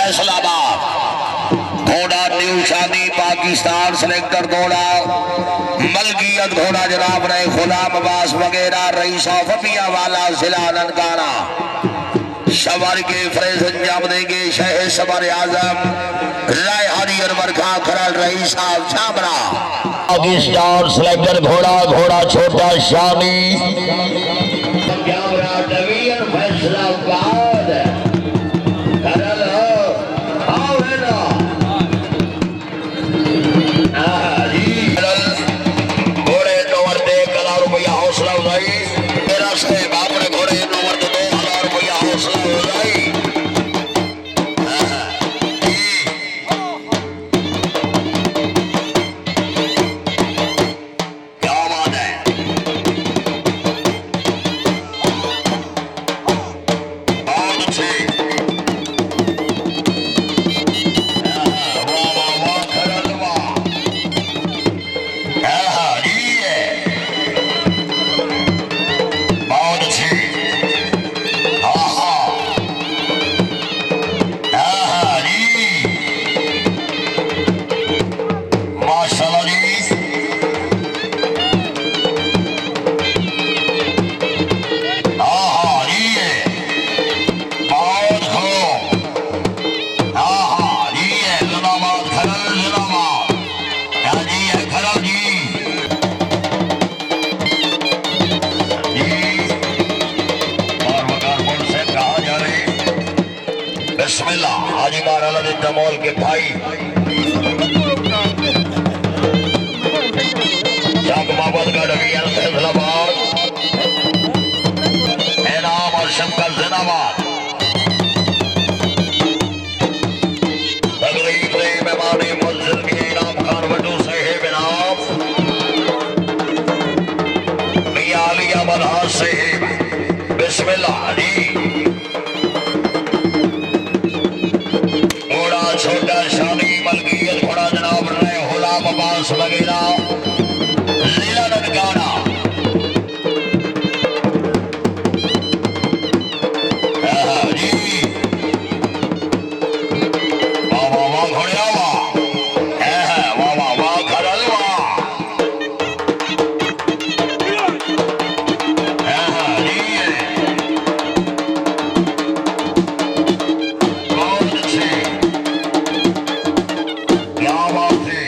फैसलाबाद। घोड़ा न्यू शादी पाकिस्तान सेलेक्टर घोड़ा मलकियत घोड़ा जनाब रहे गुलाम अब्बास वगैरह रईस ऑफिया वाला जिला ननकाना। सवार के फ्रेज अंजाम देंगे शहर सवार आजम राय हरियर वर्खा खरल रही साहब छाबरा। पाकिस्तान सेलेक्टर घोड़ा घोड़ा छोटा शामी फैसलाबाद खरल घोड़े नंबर 1,000 रुपया हौसला उठाई मेरा से बाप ने घोड़े नंबर 2,000 रुपया हौसला उठाई। क्या बात है बहुत अच्छे वाह वाह वाह खरल वाह बहुत अच्छे माशाल्लाह जी बहुत खूब जी है जिंदाबाद खरल जिंदाबाद जी है खरल जी से कहा जा रहे बिस्मिल्लाह हाजी महाराज जमोल के भाई जग मोहम्मद का डबिया फैसलाबाद इनाम और शंकर जिंदाबाद। तकरीब मेहमानी मंजिल के इनाम खान वटू साहिब इनाम मियां अली अहमद साहिब बिस्मिल्लाह जी। घोड़ा छोटा शादी मलकियत घोड़ा जनाब रहे गुलाम अब्बास वगैरह जिला ननकाना। जी वाह वाह वाह घोड़िया वाह वाह वाह वाह खरल वाह जी बहुत अच्छे क्या बात है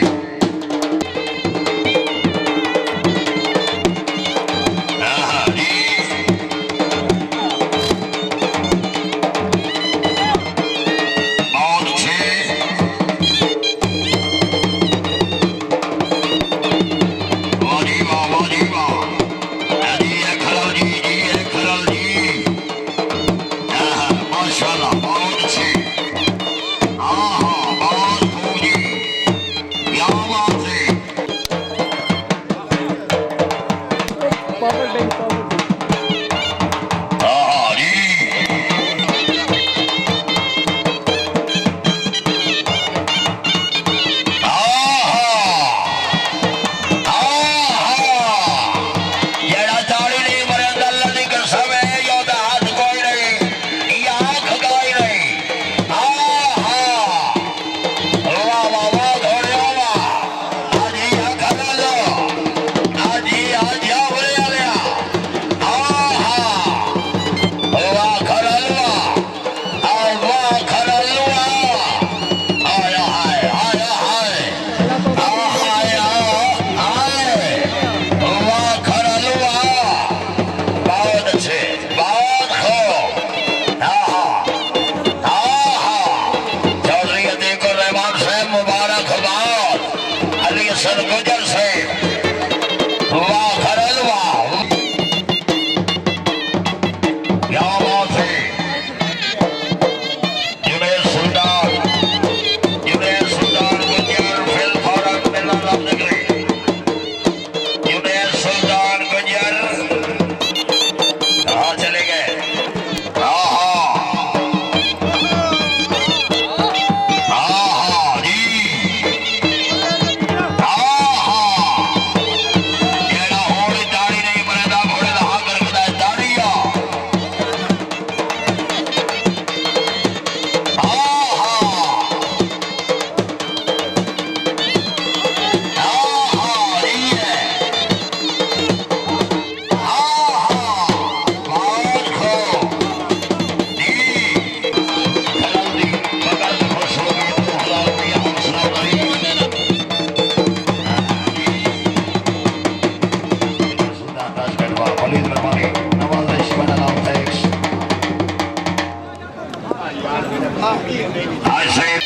ऐसे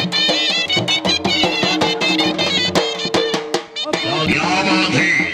क्या बात है।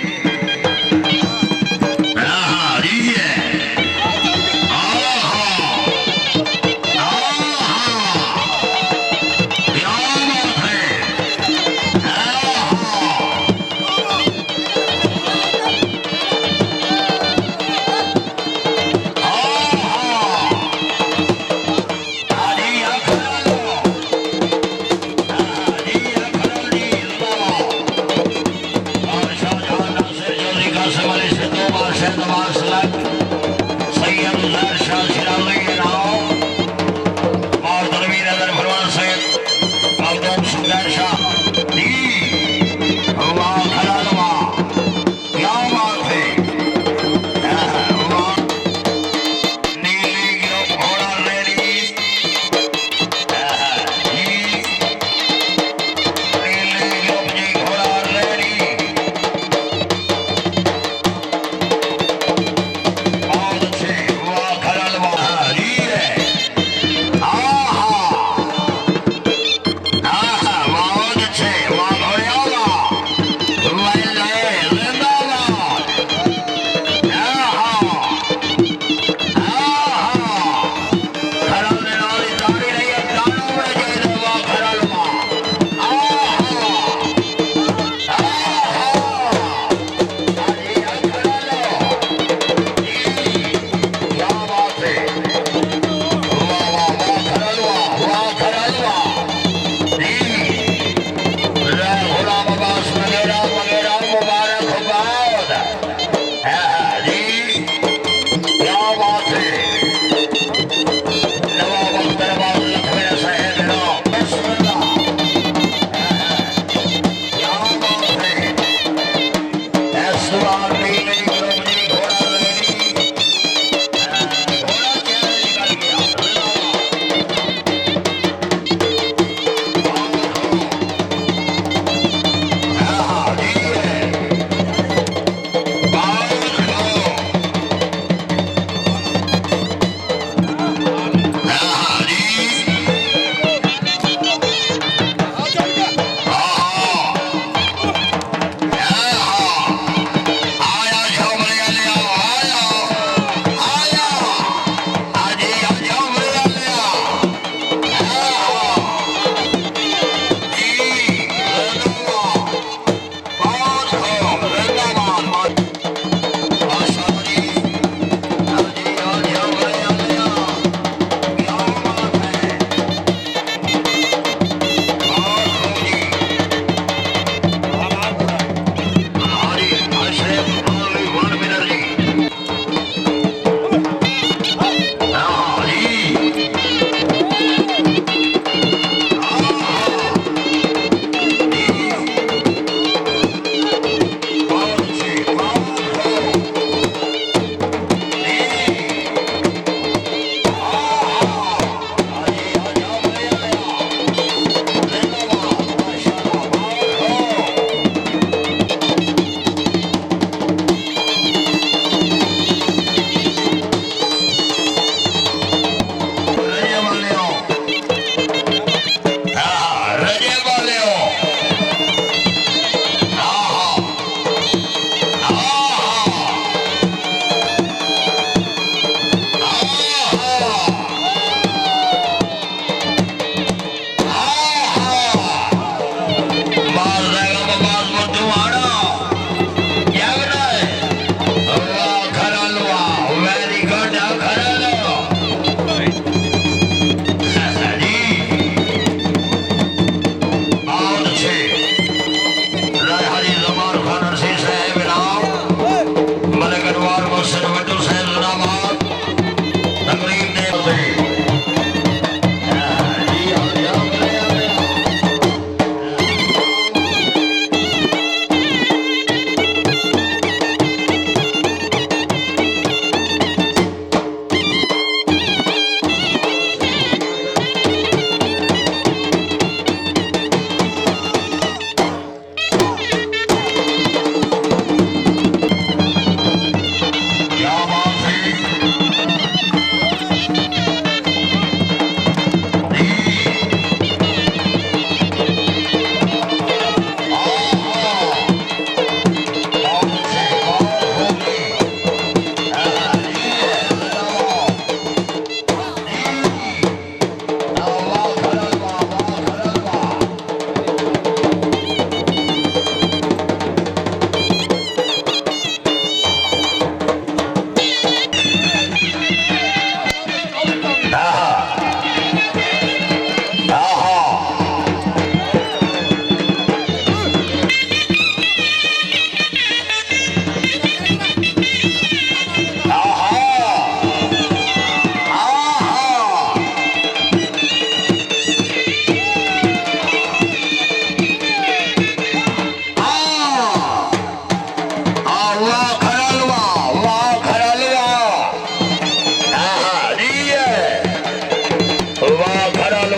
वाह खरल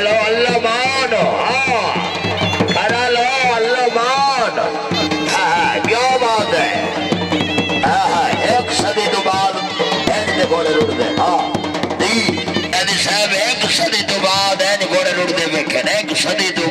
लो अल्लाह मान हाँ खरा लो अल्लाह मान हाँ क्या बात है हाँ एक सदी तो बाद ऐसे घोड़े लुट गए हाँ साहब एक सदी तो बाद घोड़े लुट दे एक सदी तो